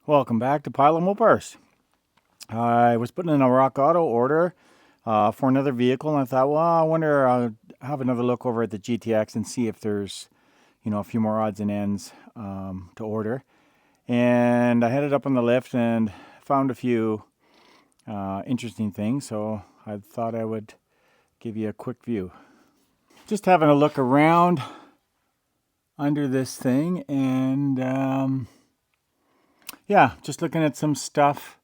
Welcome back to Pile of Mopars. I was putting in a Rock Auto order for another vehicle, and I thought, well, I wonder, I'll have another look over at the GTX and see if there's, a few more odds and ends to order. And I headed up on the lift and found a few interesting things, so I thought I would give you a quick view. Just having a look around under this thing, and yeah, just looking at some stuff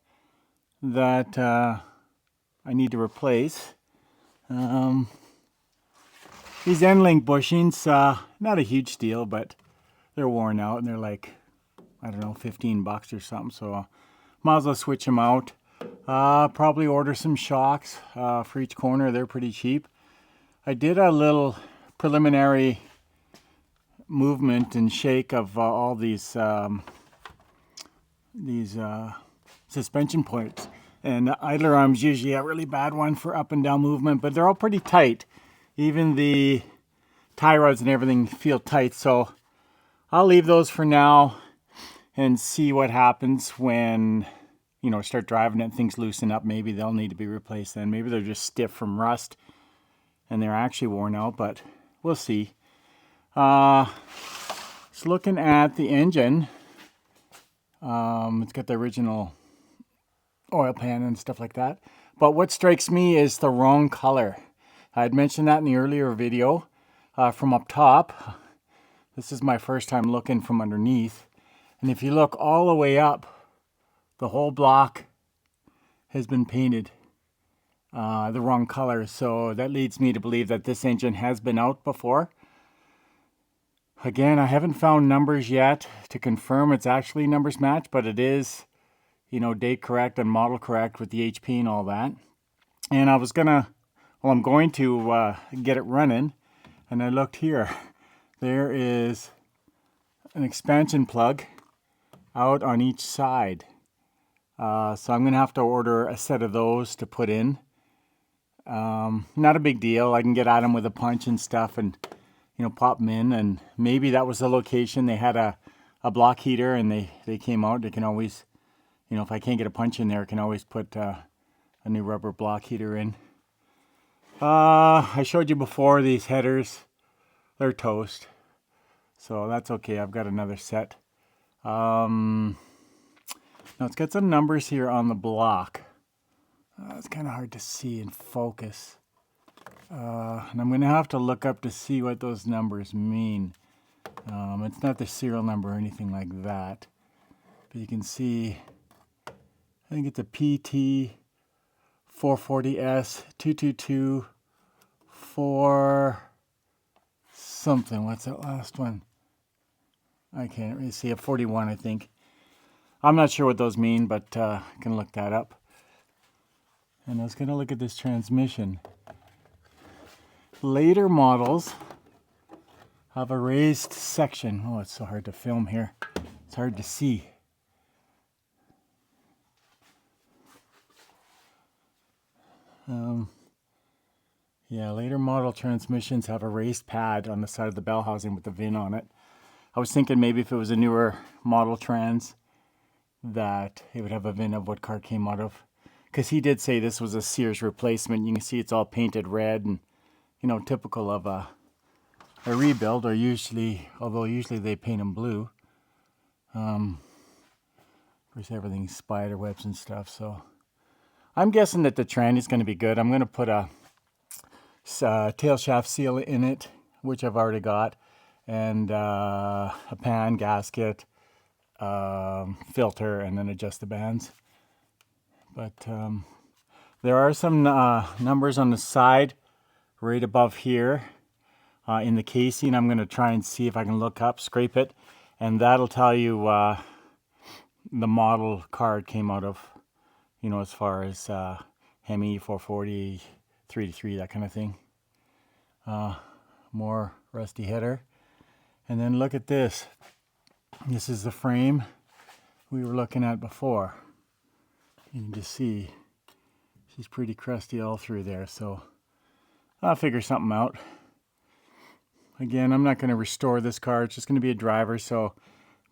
that I need to replace. These end link bushings, not a huge deal, but they're worn out and they're like, I don't know, 15 bucks or something. So might as well switch them out. Probably order some shocks for each corner. They're pretty cheap. I did a little preliminary movement and shake of all these suspension points, and the idler arm's usually a really bad one for up and down movement, but they're all pretty tight. Even the tie rods and everything feel tight, so I'll leave those for now and see what happens when start driving it and things loosen up. Maybe they'll need to be replaced then. Maybe they're just stiff from rust and they're actually worn out, but we'll see. Just looking at the engine. It's got the original oil pan and stuff like that. But what strikes me is the wrong color. I had mentioned that in the earlier video from up top. This is my first time looking from underneath. And if you look all the way up, the whole block has been painted the wrong color. So that leads me to believe that this engine has been out before. Again, I haven't found numbers yet to confirm it's actually numbers match, but it is, date correct and model correct with the HP and all that. And I'm going to get it running. And I looked here. There is an expansion plug out on each side. So I'm going to have to order a set of those to put in. Not a big deal. I can get at them with a punch and stuff and pop them in, and maybe that was the location. They had a block heater and they came out. They can always, if I can't get a punch in there, I can always put a new rubber block heater in. I showed you before these headers, they're toast, so that's okay. I've got another set. Now it's got some numbers here on the block. It's kind of hard to see in focus. And I'm going to have to look up to see what those numbers mean. It's not the serial number or anything like that. But you can see, I think it's a PT 440S 2224 something. What's that last one? I can't really see. A 41, I think. I'm not sure what those mean, but I can look that up. And I was going to look at this transmission. Later models have a raised section. Oh, it's so hard to film here. It's hard to see. Yeah, later model transmissions have a raised pad on the side of the bell housing with the VIN on it. I was thinking maybe if it was a newer model trans that it would have a VIN of what car came out of. Because he did say this was a Sears replacement. You can see it's all painted red and typical of a rebuild, or although usually they paint them blue. Of course, everything's spider webs and stuff, so I'm guessing that the tranny is going to be good. I'm going to put a tail shaft seal in it, which I've already got, and a pan, gasket, filter, and then adjust the bands. But there are some numbers on the side right above here in the casing. I'm going to try and see if I can look up, scrape it, and that'll tell you the model car it came out of, as far as Hemi 440, 3-3, that kind of thing. More rusty header. And then look at this. This is the frame we were looking at before. You can just see she's pretty crusty all through there, so I'll figure something out. Again, I'm not going to restore this car. It's just going to be a driver, so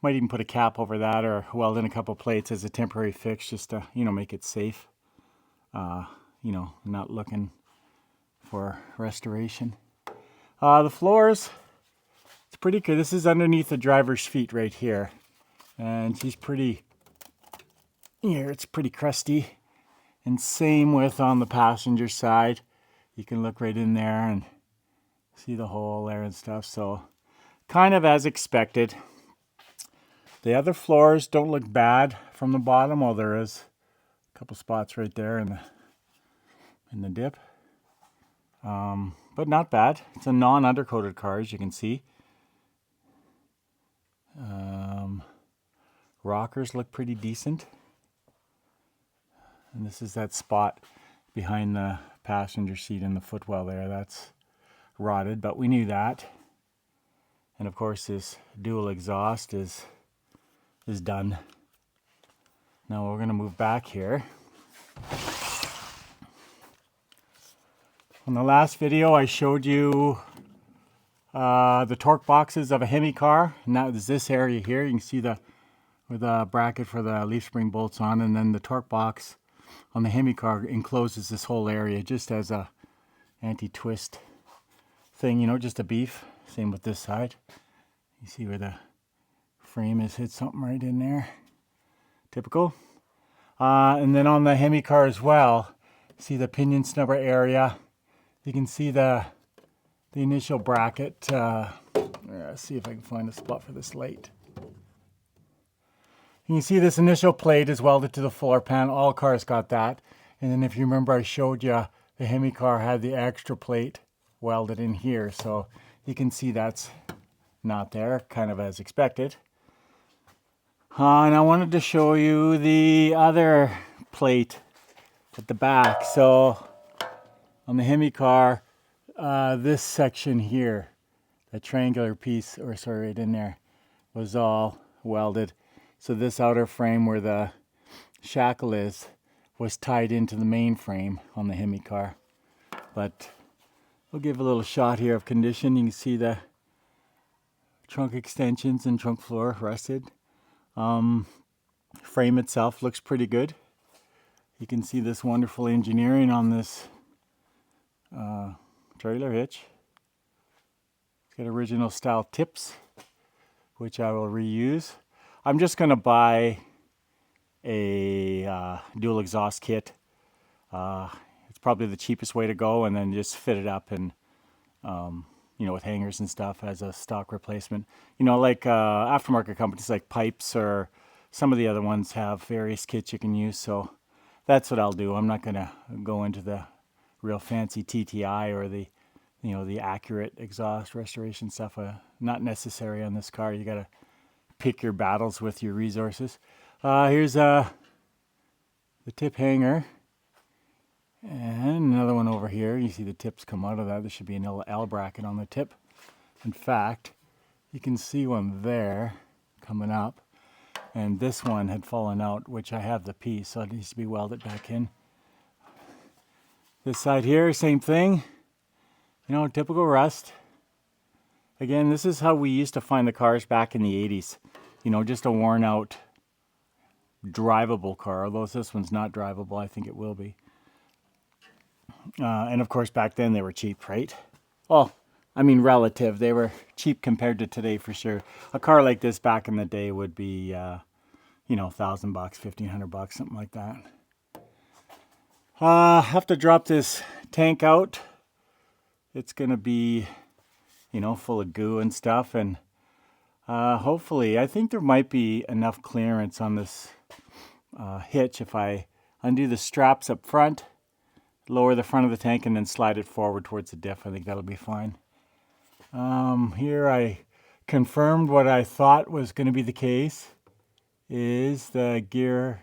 Might even put a cap over that or weld in a couple plates as a temporary fix just to, you know, make it safe. You know, not looking for restoration. The floors, it's pretty good. This is underneath the driver's feet right here. And she's pretty, here it's pretty crusty. And same with on the passenger side. You can look right in there and see the hole there and stuff. So kind of as expected. The other floors don't look bad from the bottom. Well, there is a couple spots right there in the dip. But not bad. It's a non-undercoated car, as you can see. Rockers look pretty decent. And this is that spot behind the passenger seat and the footwell there. That's rotted, but we knew that. And of course this dual exhaust is done. Now we're going to move back here. In the last video I showed you the torque boxes of a Hemi car, and that was this area here. You can see with a bracket for the leaf spring bolts on, and then the torque box on the Hemi car encloses this whole area just as a anti-twist thing, you know, just a beef. Same with this side. You see where the frame has hit something right in there. Typical. And then on the Hemi car as well, see the pinion snubber area. You can see the initial bracket. Let's see if I can find a spot for this light. You can see this initial plate is welded to the floor pan. All cars got that. And then if you remember, I showed you the Hemi car had the extra plate welded in here. So you can see that's not there, kind of as expected. And I wanted to show you the other plate at the back. So on the Hemi car, this section here, that triangular piece, or sorry, right in there, was all welded. So this outer frame where the shackle is was tied into the main frame on the Hemi car. But we'll give a little shot here of condition. You can see the trunk extensions and trunk floor rusted. Frame itself looks pretty good. You can see this wonderful engineering on this trailer hitch. It's got original style tips, which I will reuse. I'm just going to buy a dual exhaust kit. It's probably the cheapest way to go, and then just fit it up and you know, with hangers and stuff as a stock replacement. You know, like aftermarket companies like Pipes or some of the other ones have various kits you can use. So that's what I'll do. I'm not going to go into the real fancy TTI or the, you know, the accurate exhaust restoration stuff. Not necessary on this car. You got to pick your battles with your resources. Here's the tip hanger. And another one over here. You see the tips come out of that. There should be an L bracket on the tip. In fact, you can see one there coming up. And this one had fallen out, which I have the piece, so it needs to be welded back in. This side here, same thing. You know, typical rust. Again, this is how we used to find the cars back in the 80s. You know, just a worn out, drivable car. Although this one's not drivable, I think it will be. And of course, back then they were cheap, right? Well, I mean, relative. They were cheap compared to today for sure. A car like this back in the day would be, you know, $1,000, $1,500, something like that. Have to drop this tank out. It's going to be, you know, full of goo and stuff. And hopefully, I think there might be enough clearance on this hitch if I undo the straps up front, lower the front of the tank, and then slide it forward towards the diff. I think that'll be fine. Here I confirmed what I thought was going to be the case, is the gear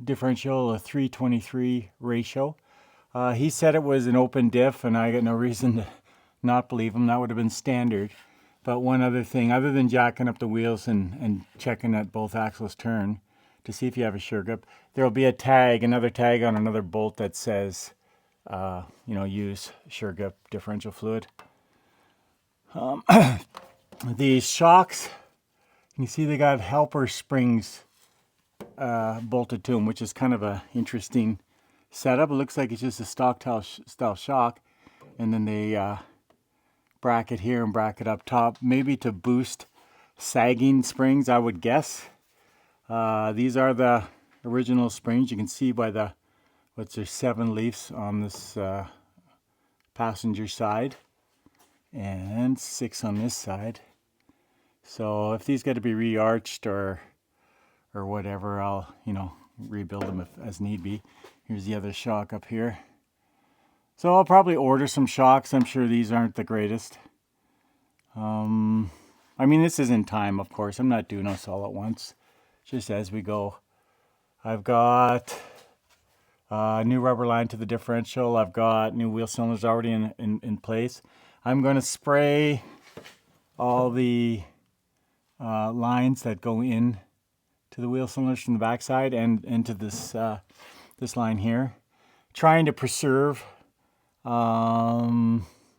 differential, a 3:23 ratio. He said it was an open diff, and I got no reason to not believe him. That would have been standard. But one other thing, other than jacking up the wheels and checking that both axles turn to see if you have a sure grip, there will be a tag, another tag on another bolt that says, you know, use sure grip differential fluid. These shocks You see they got helper springs bolted to them, which is kind of a interesting setup. It looks like it's just a stock style shock, and then they bracket here and bracket up top, maybe to boost sagging springs, I would guess. These are the original springs. You can see by the, what's there, 7 leaves on this passenger side and 6 on this side. So if these got to be re-arched or whatever, I'll, rebuild them if, as need be. Here's the other shock up here. So I'll probably order some shocks. I'm sure these aren't the greatest. I mean, this is in time, of course. I'm not doing this all at once, just as we go. I've got new rubber line to the differential. I've got new wheel cylinders already in place. I'm going to spray all the lines that go in to the wheel cylinders from the backside and into this this line here, trying to preserve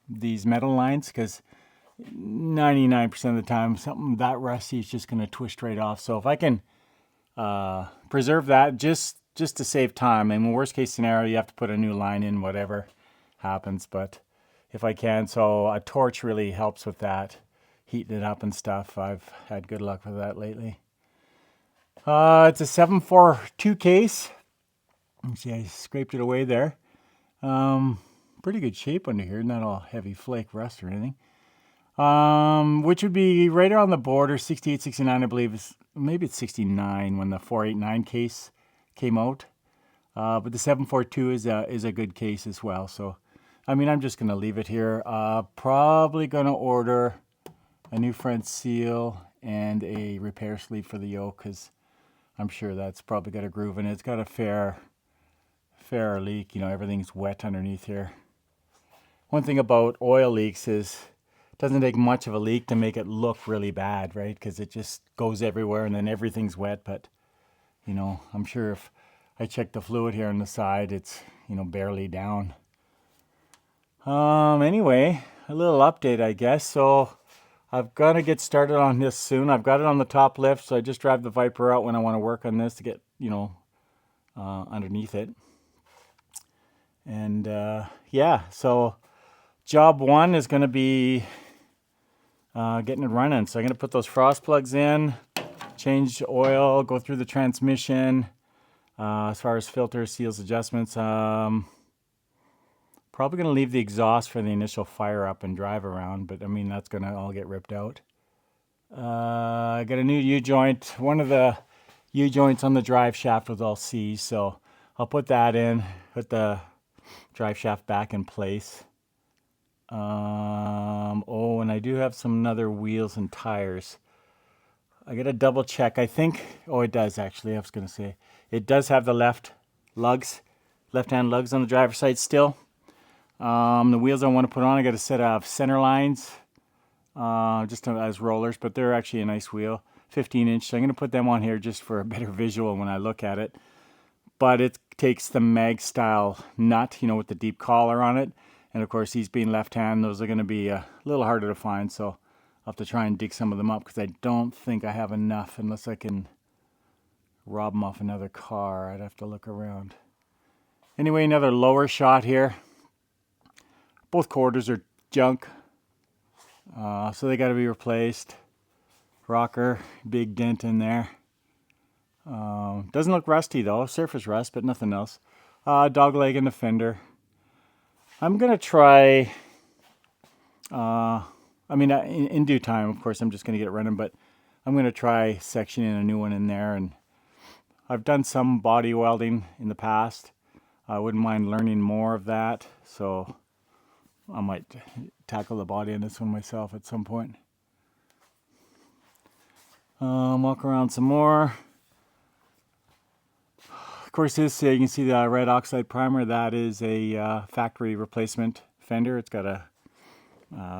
these metal lines, because 99% of the time something that rusty is just going to twist right off. So if I can preserve that just to save time, and worst case scenario you have to put a new line in, whatever happens, but if I can, so a torch really helps with that, heating it up and stuff. I've had good luck with that lately. It's a 742 case. You see I scraped it away there. Pretty good shape under here, not all heavy flake rust or anything. Which would be right around the border, 68, 69, I believe. Maybe it's 69 when the 489 case came out. But the 742 is a good case as well. So, I mean, I'm just going to leave it here. Probably going to order a new front seal and a repair sleeve for the yoke, because I'm sure that's probably got a groove in it. It's got a fair leak. Everything's wet underneath here. One thing about oil leaks is it doesn't take much of a leak to make it look really bad, right? Because it just goes everywhere and then everything's wet. But, I'm sure if I check the fluid here on the side, it's, barely down. Anyway, a little update, I guess. So I've got to get started on this soon. I've got it on the top lift, so I just drive the Viper out when I want to work on this to get, underneath it. And, yeah, so job 1 is going to be getting it running. So I'm going to put those frost plugs in, change oil, go through the transmission. As far as filters, seals, adjustments, probably going to leave the exhaust for the initial fire up and drive around, but I mean, that's going to all get ripped out. I got a new U-joint. One of the U-joints on the drive shaft was all seized, so I'll put that in, put the drive shaft back in place. Oh, and I do have some other wheels and tires. I got to double check. I think, oh, it does actually. I was going to say, it does have the left-hand lugs on the driver's side still. The wheels I want to put on, I got a set of center lines, just as rollers, but they're actually a nice wheel, 15-inch. So I'm going to put them on here just for a better visual when I look at it. But it takes the mag style nut, with the deep collar on it. And of course, these being left-hand, those are going to be a little harder to find. So I'll have to try and dig some of them up, because I don't think I have enough unless I can rob them off another car. I'd have to look around. Anyway, another lower shot here. Both quarters are junk, so they got to be replaced. Rocker, big dent in there. Doesn't look rusty though, surface rust, but nothing else. Dog leg in the fender. I'm going to try, in due time, of course, I'm just going to get it running, but I'm going to try sectioning a new one in there. And I've done some body welding in the past. I wouldn't mind learning more of that, so I might tackle the body on this one myself at some point. Walk around some more. Of course, this, you can see the red oxide primer. That is a factory replacement fender. It's got a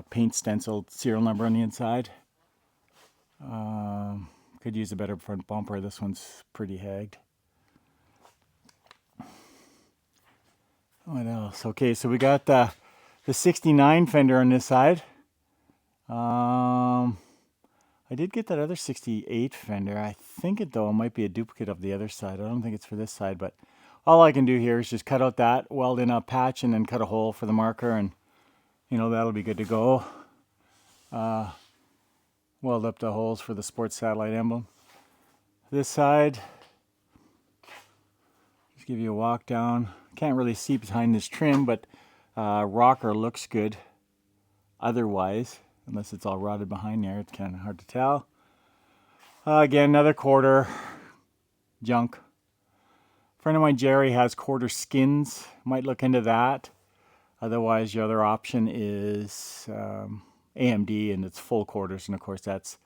paint stenciled serial number on the inside. Could use a better front bumper. This one's pretty hagged. What else? Okay, so we got the 69 fender on this side. I did get that other 68 fender. I think it though might be a duplicate of the other side. I don't think it's for this side, but all I can do here is just cut out that, weld in a patch, and then cut a hole for the marker, and you know, that'll be good to go. Weld up the holes for the sports satellite emblem. This side, just give you a walk down. Can't really see behind this trim, but rocker looks good otherwise, unless it's all rotted behind there. It's kind of hard to tell. Again, another quarter junk. A friend of mine, Jerry, has quarter skins. Might look into that. Otherwise, your other option is AMD, and it's full quarters, and of course that's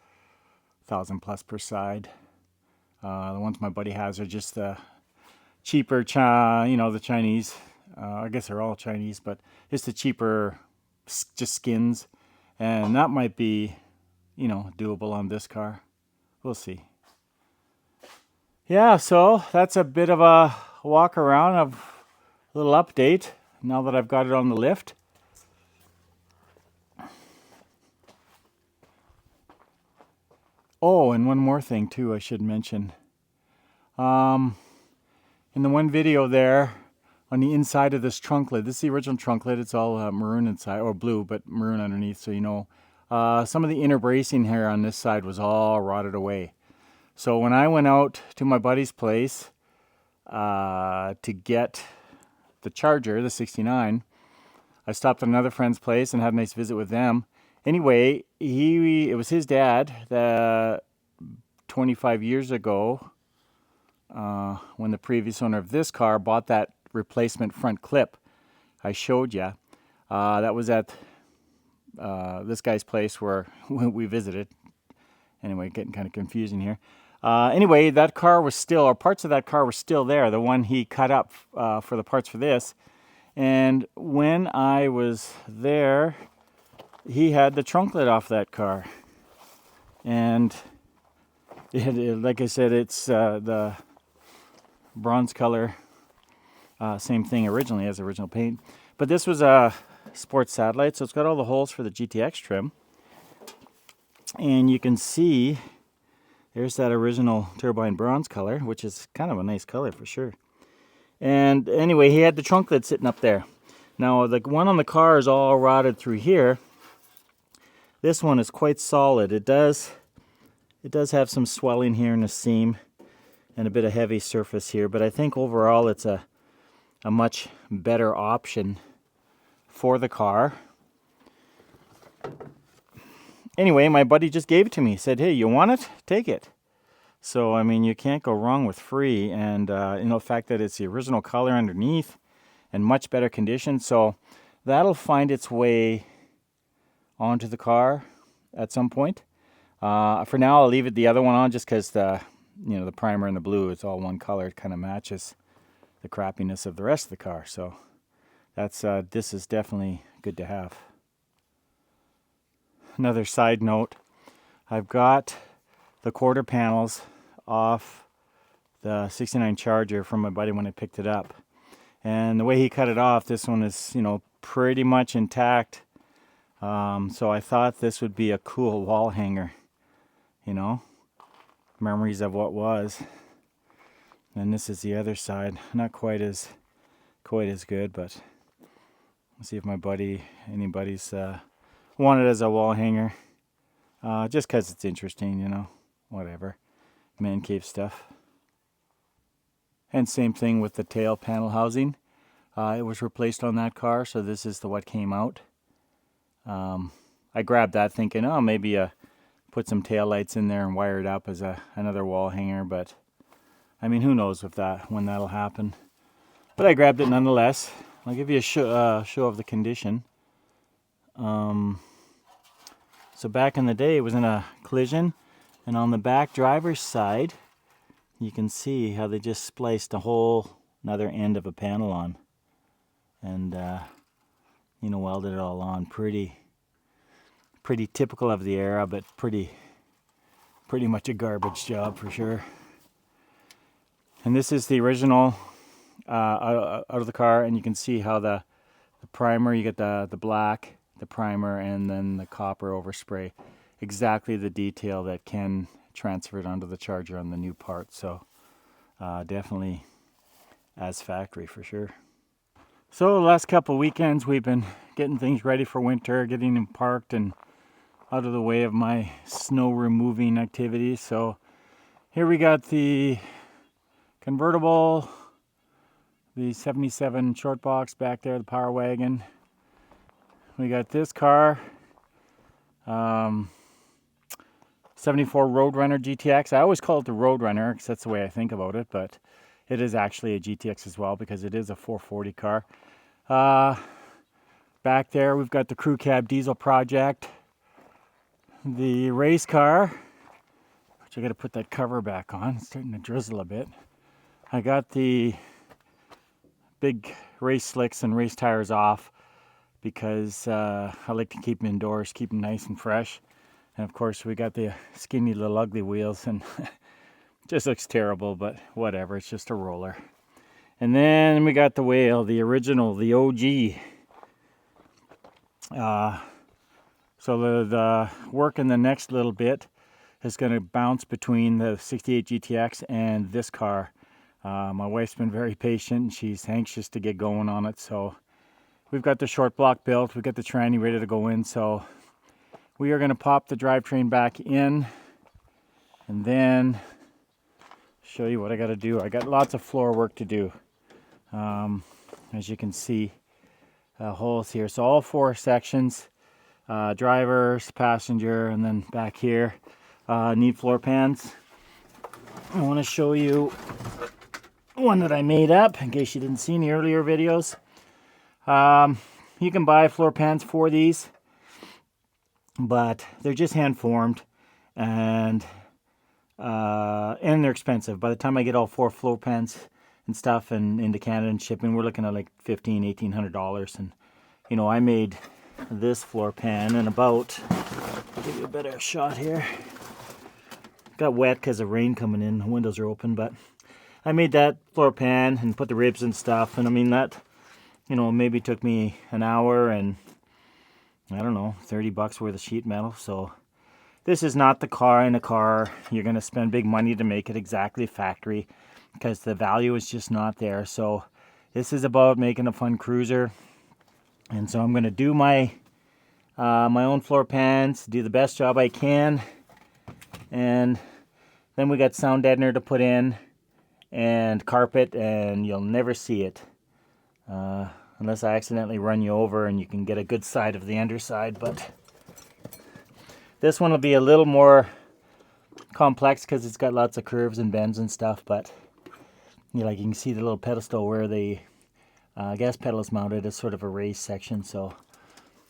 1,000 plus per side. The ones my buddy has are just the cheaper, you know, the Chinese. I guess they're all Chinese, but just the cheaper, just skins, and that might be, you know, doable on this car. We'll see. Yeah, so that's a bit of a walk around, of a little update now that I've got it on the lift. Oh, and one more thing too I should mention. In the one video there, on the inside of this trunk lid, this is the original trunk lid, it's all maroon inside, or blue, but maroon underneath, so you know. Some of the inner bracing here on this side was all rotted away. So when I went out to my buddy's place to get the Charger, the 69, I stopped at another friend's place and had a nice visit with them. Anyway, it was his dad that 25 years ago, when the previous owner of this car bought that replacement front clip I showed you. That was at this guy's place where we visited. Anyway, getting kind of confusing here. Anyway, that car was still, or parts of that car were still there, the one he cut up for the parts for this. And when I was there, he had the trunk lid off that car. And like I said, it's the bronze color, same thing originally as original paint. But this was a sports satellite, so it's got all the holes for the GTX trim. And you can see there's that original turbine bronze color, which is kind of a nice color for sure. And anyway, he had the trunk lid sitting up there. Now the one on the car is all rotted through here. This one is quite solid. It does have some swelling here in the seam and a bit of heavy surface here, but I think overall it's a much better option for the car. Anyway, my buddy just gave it to me. He said, hey, you want it? Take it. So, I mean, you can't go wrong with free. And, you know, the fact that it's the original color underneath and much better condition. So that'll find its way onto the car at some point. For now, I'll leave it the other one on just because the primer and the blue, it's all one color. It kind of matches the crappiness of the rest of the car. So that's this is definitely good to have. Another side note, I've got the quarter panels off the 69 Charger from my buddy when I picked it up. And the way he cut it off, this one is, you know, pretty much intact. So I thought this would be a cool wall hanger, you know, memories of what was. And this is the other side, not quite as good, but let's see if anybody's want it as a wall hanger, just because it's interesting, you know, whatever, man cave stuff. And same thing with the tail panel housing. It was replaced on that car, so this is what came out. I grabbed that thinking, oh, maybe put some tail lights in there and wire it up as another wall hanger, but I mean, who knows when that'll happen. But I grabbed it nonetheless. I'll give you a show of the condition. So back in the day, it was in a collision, and on the back driver's side, you can see how they just spliced another end of a panel on, and you know, welded it all on. Pretty typical of the era, but pretty much a garbage job for sure. And this is the original out of the car, and you can see how the primer, you get the black, the primer, and then the copper overspray. exactly the detail that Ken transferred onto the Charger on the new part. So definitely as factory for sure. So the last couple weekends we've been getting things ready for winter, getting them parked and out of the way of my snow removing activities. So here we got the convertible, the 77 short box back there, the Power Wagon. We got this car, 74 Roadrunner GTX. I always call it the Roadrunner because that's the way I think about it, but it is actually a GTX as well because it is a 440 car. Back there we've got the Crew Cab Diesel Project, the race car, which I got to put that cover back on. It's starting to drizzle a bit. I got the big race slicks and race tires off because I like to keep them indoors, keep them nice and fresh. And of course we got the skinny little ugly wheels and just looks terrible, but whatever, it's just a roller. And then we got the whale, the original, the OG. So the work in the next little bit is going to bounce between the 68 GTX and this car. My wife's been very patient. She's anxious to get going on it. So we've got the short block built. We've got the tranny ready to go in. So we are going to pop the drivetrain back in and then show you what I got to do. I got lots of floor work to do. As you can see, holes here. So all 4 sections, drivers, passenger, and then back here need floor pans. I want to show you one that I made up in case you didn't see any earlier videos. You can buy floor pans for these, but they're just hand formed and they're expensive. By the time I get all 4 floor pans and stuff and into Canada and shipping, we're looking at like $1,500–1,800. And you know, I made this floor pan in about, I'll give you a better shot here. Got wet because of rain coming in, the windows are open, but I made that floor pan and put the ribs and stuff, and I mean that, you know, maybe took me an hour and I don't know, $30 worth of sheet metal. So this is not the car in a car. You're going to spend big money to make it exactly factory because the value is just not there. So this is about making a fun cruiser. And so I'm going to do my my own floor pans, do the best job I can. And then we got sound deadener to put in and carpet, and you'll never see it. Unless I accidentally run you over and you can get a good side of the underside. But this one will be a little more complex because it's got lots of curves and bends and stuff. But you can see the little pedestal where the gas pedal is mounted as sort of a raised section. So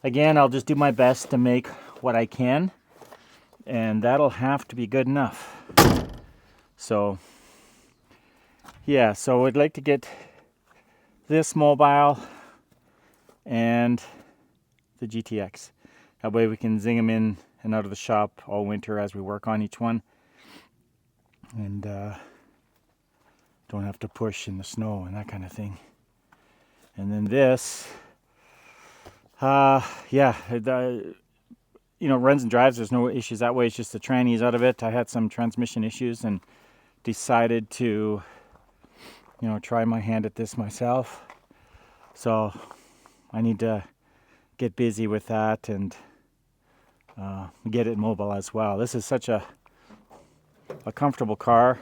again, I'll just do my best to make what I can, and that'll have to be good enough. So yeah, so I'd like to get this mobile and the GTX. That way we can zing them in and out of the shop all winter as we work on each one, and don't have to push in the snow and that kind of thing. And then this, yeah, you know, runs and drives. There's no issues that way. It's just the tranny's out of it. I had some transmission issues and decided to, you know, try my hand at this myself. So I need to get busy with that and get it mobile as well. This is such a comfortable car.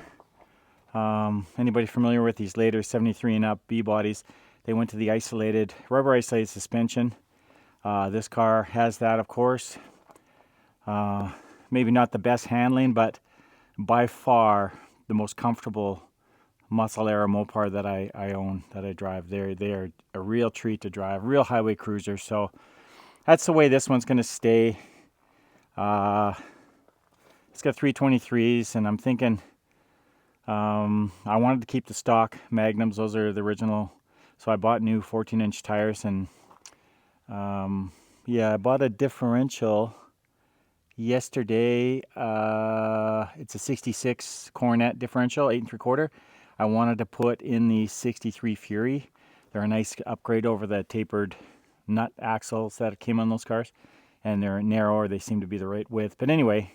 Anybody familiar with these later 73 and up B bodies? They went to the isolated, rubber isolated suspension. This car has that, of course. Maybe not the best handling, but by far the most comfortable muscle air Mopar that I own, that I drive. They are a real treat to drive, real highway cruiser. So that's the way this one's going to stay. It's got 323s, and I'm thinking I wanted to keep the stock Magnums. Those are the original. So I bought new 14-inch tires, and yeah, I bought a differential yesterday. It's a 66 Coronet differential, 8 3/4. I wanted to put in the 63 Fury. They're a nice upgrade over the tapered nut axles that came on those cars. and they're narrower. They seem to be the right width. But anyway,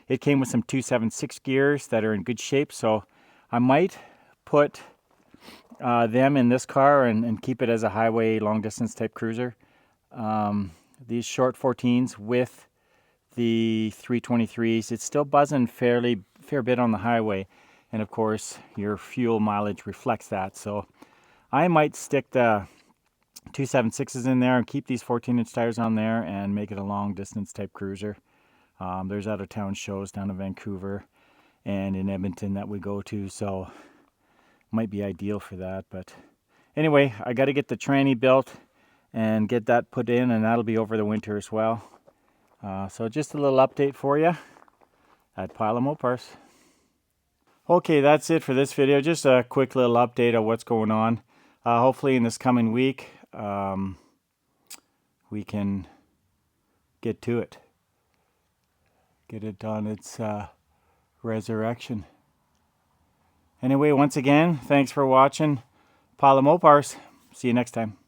it came with some 276 gears that are in good shape, so I might put them in this car and keep it as a highway long distance type cruiser. These short 14s with the 323s, it's still buzzing fair bit on the highway, and of course your fuel mileage reflects that. So I might stick the 276s in there and keep these 14-inch tires on there and make it a long distance type cruiser. There's out of town shows down in Vancouver and in Edmonton that we go to, so might be ideal for that. But anyway, I got to get the tranny built and get that put in, and that'll be over the winter as well. So just a little update for you at Pile of Mopars. Okay, that's it for this video. Just a quick little update of what's going on. Hopefully in this coming week we can get to it. Get it on its resurrection. Anyway, once again, thanks for watching Pile of Mopars. See you next time.